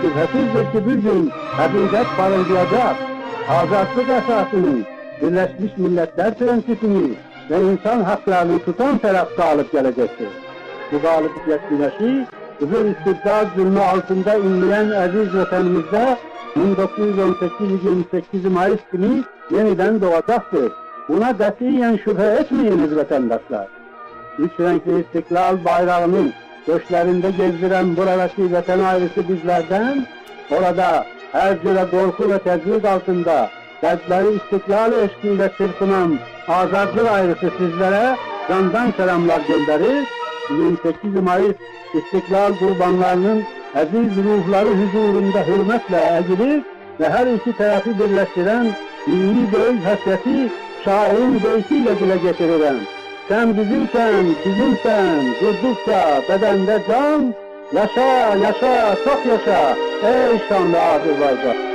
Şüphesizdir ki bir gün hakikat parıldayacak, azatlık esasını, Birleşmiş Milletler prensipini ve insan haklarını tutan taraf galip gelecektir. Bu galibiyet güneşi, Kızıl İstiklal zulmü altında inleyen aziz vatanımızda 1918-28 Mayıs günü yeniden doğacaktır. Buna katiyen şüphe etmeyiniz vatandaşlar. Üç renkli İstiklal bayrağını göçlerinde gezdiren buradaki vatan ailesi bizlerden, orada her türlü korku ve tedbir altında kalpleri istiklal eşliğinde çırpınan azadlık ailesi sizlere candan selamlar gönderir. 28 Mayıs İstiklal kurbanlarının aziz ruhları huzurunda hürmetle eğilir ve her iki tarafı birleştiren milli göğüs hasreti şairin beytiyle dile getirilen sen bizimsen, bizimsen, durdukça bedende can, yaşa, yaşa, çok yaşa, ey şanlı Azerbaycan.